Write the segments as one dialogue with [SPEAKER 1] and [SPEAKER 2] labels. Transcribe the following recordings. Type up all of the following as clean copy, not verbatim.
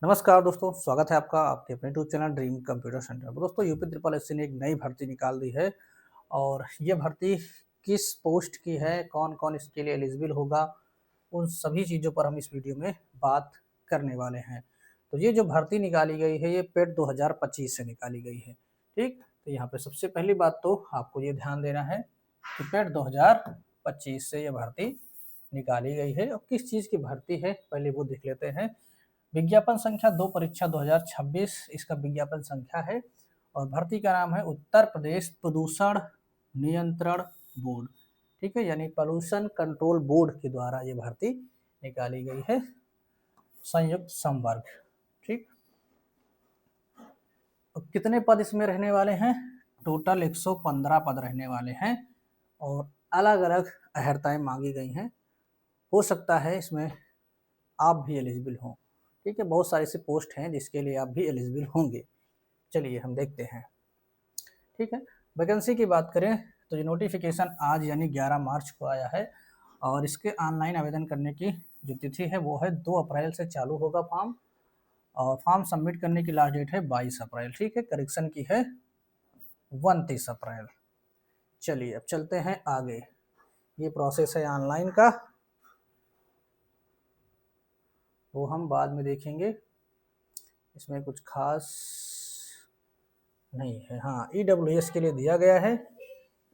[SPEAKER 1] नमस्कार दोस्तों, स्वागत है आपका आपके अपने YouTube channel dream computer centre पर। दोस्तों यूपी ट्रिपल एससी ने एक नई भर्ती निकाल दी है और ये भर्ती किस पोस्ट की है, कौन कौन इसके लिए एलिजिबल होगा, उन सभी चीज़ों पर हम इस वीडियो में बात करने वाले हैं। तो ये जो भर्ती निकाली गई है ये पेड 2025 से निकाली गई है। ठीक, तो यहाँ पे सबसे पहली बात तो आपको ये ध्यान देना है कि पेड 2025 से ये भर्ती निकाली गई है। और किस चीज़ की भर्ती है पहले वो देख लेते हैं। विज्ञापन संख्या 2 परीक्षा 2026 इसका विज्ञापन संख्या है और भर्ती का नाम है उत्तर प्रदेश प्रदूषण नियंत्रण बोर्ड। ठीक है, यानी पॉल्यूशन कंट्रोल बोर्ड के द्वारा ये भर्ती निकाली गई है, संयुक्त संवर्ग। ठीक, तो कितने पद इसमें रहने वाले हैं? टोटल 115 पद रहने वाले हैं और अलग अलग अहर्ताएं मांगी गई हैं। हो सकता है इसमें आप भी एलिजिबल हों। ठीक है, बहुत सारे ऐसे पोस्ट हैं जिसके लिए आप भी एलिजिबल होंगे। चलिए हम देखते हैं। ठीक है, वैकेंसी की बात करें तो ये नोटिफिकेशन आज यानी 11 मार्च को आया है और इसके ऑनलाइन आवेदन करने की जो तिथि है वो है 2 अप्रैल से चालू होगा फॉर्म, और फॉर्म सबमिट करने की लास्ट डेट है 22 अप्रैल। ठीक है, करेक्शन की है 29 अप्रैल। चलिए अब चलते हैं आगे। ये प्रोसेस है ऑनलाइन का, वो हम बाद में देखेंगे, इसमें कुछ खास नहीं है। हाँ, ईडब्ल्यूएस के लिए दिया गया है।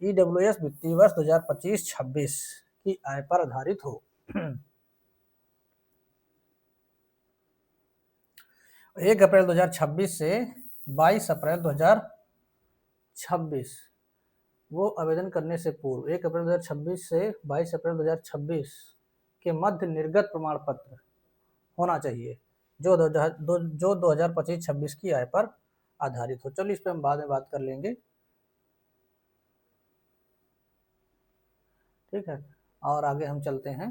[SPEAKER 1] ईडब्ल्यूएस वित्तीय वर्ष 2025-26 की आय पर आधारित हो। 1 अप्रैल 2026 से 22 अप्रैल 2026 वो आवेदन करने से पूर्व 1 अप्रैल 2026 से 22 अप्रैल 2026 के मध्य निर्गत प्रमाण पत्र होना चाहिए जो 2025-26 की आय पर आधारित हो। चलिए इस पर हम बाद में बात कर लेंगे। ठीक है, और आगे हम चलते हैं।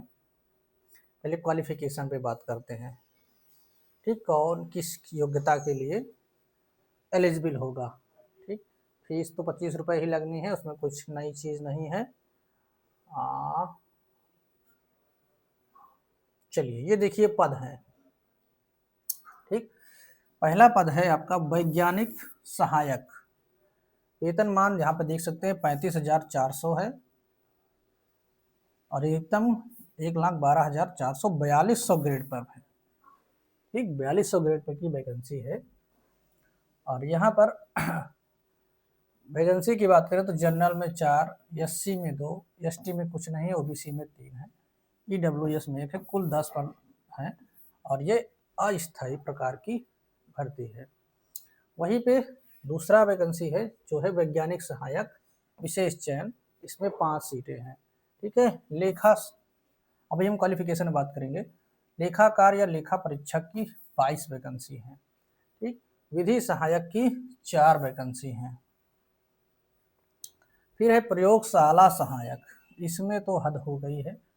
[SPEAKER 1] पहले क्वालिफिकेशन पे बात करते हैं। ठीक, कौन किस योग्यता के लिए एलिजिबल होगा। ठीक, फीस तो 25 रुपये ही लगनी है, उसमें कुछ नई चीज़ नहीं है। चलिए ये देखिए पद हैं। ठीक, पहला पद है आपका वैज्ञानिक सहायक। वेतनमान यहाँ पे देख सकते हैं 35,400 है और एकदम 1,12,442 ग्रेड पर है। ठीक, 4200 ग्रेड पर की वैकेंसी है। और यहाँ पर वैकेंसी की बात करें तो जनरल में 4, एससी में 2, एसटी में कुछ नहीं है, ओबीसी में 3 है, ईडब्ल्यूएस में 1 है, कुल 10 पद हैं और ये अस्थायी प्रकार की भर्ती है। वहीं पे दूसरा वैकेंसी है जो है वैज्ञानिक सहायक विशेष चयन, इसमें 5 सीटें हैं। ठीक है, लेखा, अभी हम क्वालिफिकेशन में बात करेंगे। लेखाकार या लेखा परीक्षक की 22 वैकेंसी है। ठीक, विधि सहायक की 4 वैकेंसी हैं। फिर है प्रयोगशाला सहायक, इसमें तो हद हो गई है,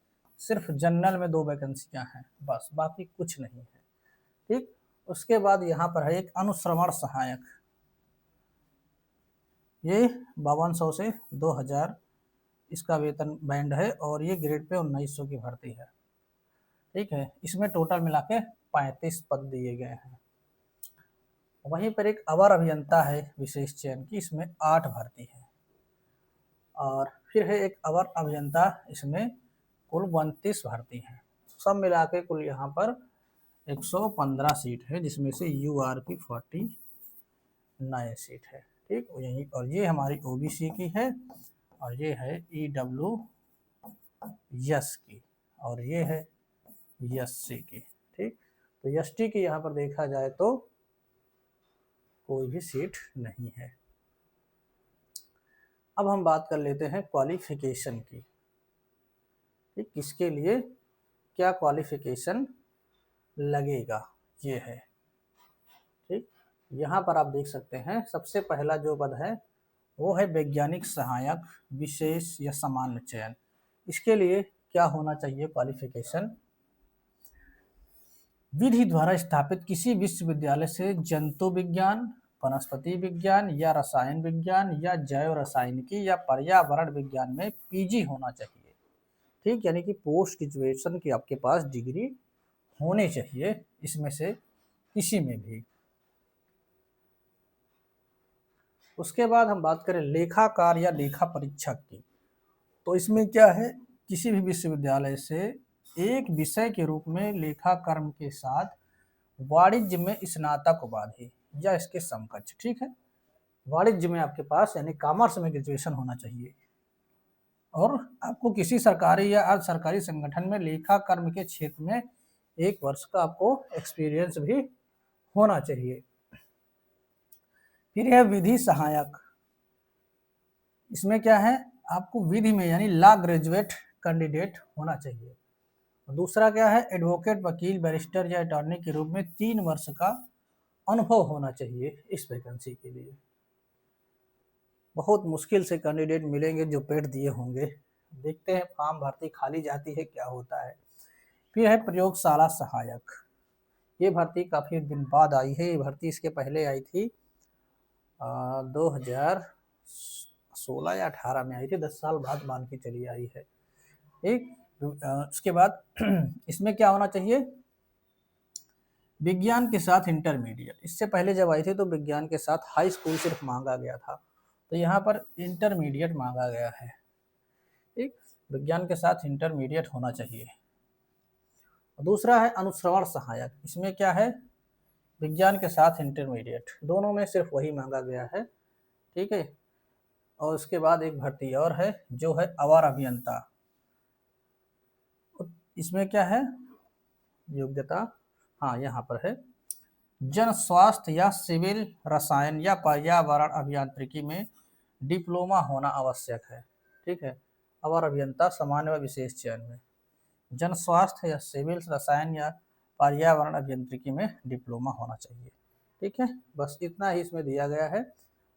[SPEAKER 1] सिर्फ जनरल में 2 वैकेंसियां हैं बस, बाकी कुछ नहीं है। ठीक, उसके बाद यहाँ पर है एक अनुश्रवण सहायक, ये 5200 से 2000 इसका वेतन बैंड है और ये ग्रेड पे 1900 की भर्ती है। ठीक है, इसमें टोटल मिला के 35 पद दिए गए हैं। वहीं पर एक अवर अभियंता है विशेष चयन की, इसमें 8 भर्ती है। और फिर है एक अवर अभियंता, इसमें कुल 29 भर्ती हैं। सब मिला के कुल यहाँ पर 115 सीट है, जिसमें से यूआर की 49 सीट है। ठीक, यही, और ये हमारी ओबीसी की है और ये है ईडब्ल्यू एस की और ये है एससी की। ठीक, तो एसटी की यहाँ पर देखा जाए तो कोई भी सीट नहीं है। अब हम बात कर लेते हैं क्वालिफिकेशन की। ठीक, किसके लिए क्या क्वालिफिकेशन लगेगा ये है। ठीक, यहाँ पर आप देख सकते हैं सबसे पहला जो पद है वो है वैज्ञानिक सहायक विशेष या सामान्य चयन। इसके लिए क्या होना चाहिए क्वालिफिकेशन? विधि द्वारा स्थापित किसी विश्वविद्यालय से जंतु विज्ञान, वनस्पति विज्ञान या रसायन विज्ञान या जैव रसायनिकी या पर्यावरण विज्ञान में पीजी होना चाहिए। ठीक, यानी कि पोस्ट ग्रेजुएशन की आपके पास डिग्री होनी चाहिए इसमें से किसी में भी। उसके बाद हम बात करें लेखाकार या लेखा परीक्षक की, तो इसमें क्या है, किसी भी विश्वविद्यालय से एक विषय के रूप में लेखा कर्म के साथ वाणिज्य में स्नातक उपाधि या इसके समकक्ष, ठीक है, वाणिज्य में आपके पास यानी कॉमर्स में ग्रेजुएशन होना चाहिए, और आपको किसी सरकारी या अर्ध सरकारी संगठन में लेखा कर्म के क्षेत्र में 1 वर्ष का आपको एक्सपीरियंस भी होना चाहिए। फिर है विधि सहायक, इसमें क्या है, आपको विधि में यानी लॉ ग्रेजुएट कैंडिडेट होना चाहिए। दूसरा क्या है, एडवोकेट, वकील, बैरिस्टर या अटॉर्नी के रूप में 3 वर्ष का अनुभव होना चाहिए इस वैकेंसी के लिए। बहुत मुश्किल से कैंडिडेट मिलेंगे जो पेड दिए होंगे। देखते हैं फॉर्म भर्ती खाली जाती है क्या होता है। फिर है प्रयोगशाला सहायक, ये भर्ती काफ़ी दिन बाद आई है, ये भर्ती इसके पहले आई थी 2016 या 18 में आई थी, 10 साल बाद मान के चली आई है। एक उसके बाद इसमें क्या होना चाहिए, विज्ञान के साथ इंटरमीडिएट। इससे पहले जब आई थी तो विज्ञान के साथ हाई स्कूल सिर्फ मांगा गया था, तो यहाँ पर इंटरमीडिएट मांगा गया है। ठीक, विज्ञान के साथ इंटरमीडिएट होना चाहिए। दूसरा है अनुश्रवण सहायक, इसमें क्या है, विज्ञान के साथ इंटरमीडिएट, दोनों में सिर्फ वही मांगा गया है, ठीक है। और उसके बाद एक भर्ती और है जो है अवर अभियंता, इसमें क्या है योग्यता, हाँ यहाँ पर है जन स्वास्थ्य या सिविल रसायन या पर्यावरण अभियांत्रिकी में डिप्लोमा होना आवश्यक है, ठीक है। अवर अभियंता सामान्य व विशेष चयन में जन स्वास्थ्य या सिविल रसायन या पर्यावरण अभियांत्रिकी में डिप्लोमा होना चाहिए, ठीक है। बस इतना ही इसमें दिया गया है।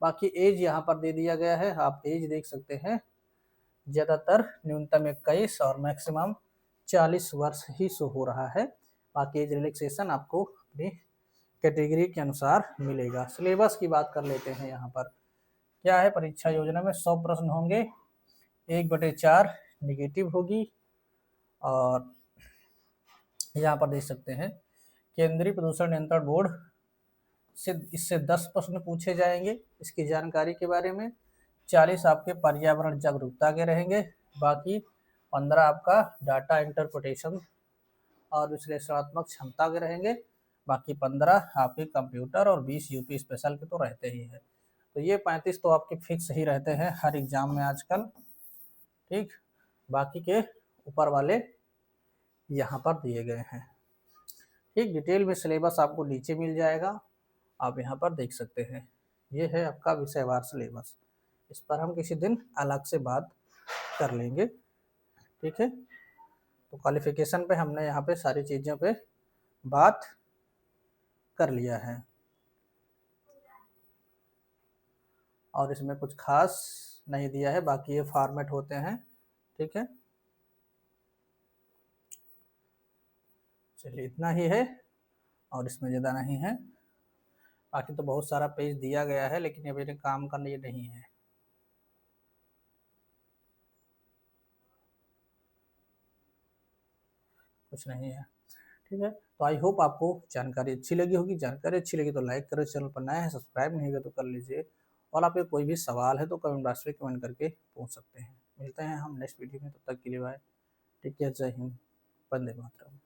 [SPEAKER 1] बाकी एज यहाँ पर दे दिया गया है, आप एज देख सकते हैं, ज़्यादातर न्यूनतम 21 और मैक्सिमम 40 वर्ष ही शो हो रहा है। बाकी एज रिलैक्सेशन आपको अपनी कैटेगरी के अनुसार मिलेगा। सिलेबस की बात कर लेते हैं। यहाँ पर क्या है, परीक्षा योजना में 100 प्रश्न होंगे, 1/4 निगेटिव होगी, और यहाँ पर देख सकते हैं केंद्रीय प्रदूषण नियंत्रण बोर्ड से इससे 10 प्रश्न पूछे जाएंगे इसकी जानकारी के बारे में, 40 आपके पर्यावरण जागरूकता के रहेंगे, बाकी 15 आपका डाटा इंटरप्रिटेशन और विश्लेषणात्मक क्षमता के रहेंगे, बाकी 15 आपके कंप्यूटर और 20 यूपी स्पेशल के तो रहते ही हैं। तो ये 35 तो आपके फिक्स ही रहते हैं हर एग्जाम में आजकल, ठीक। बाकी के ऊपर वाले यहाँ पर दिए गए हैं, ठीक। डिटेल में सिलेबस आपको नीचे मिल जाएगा, आप यहाँ पर देख सकते हैं। ये है आपका विषयवार सिलेबस, इस पर हम किसी दिन अलग से बात कर लेंगे, ठीक है। तो क्वालिफिकेशन पे हमने यहाँ पे सारी चीज़ों पे बात कर लिया है, और इसमें कुछ खास नहीं दिया है, बाकी ये फॉर्मेट होते हैं, ठीक है। चलिए इतना ही है, और इसमें ज़्यादा नहीं है। बाकी तो बहुत सारा पेज दिया गया है, लेकिन ये मेरे काम का ये नहीं है। कुछ नहीं है, ठीक है। तो आई होप आपको जानकारी अच्छी लगी होगी। जानकारी अच्छी लगी तो लाइक करो, चैनल पर नया है सब्सक्राइब नहीं किया तो कर लीजिए, और आपके कोई भी सवाल है तो कमेंट बॉक्स में कमेंट करके पूछ सकते हैं। मिलते हैं हम नेक्स्ट वीडियो में, तब तक के लिए बाय, टेक केयर, जय हिंद, वंदे मातरम।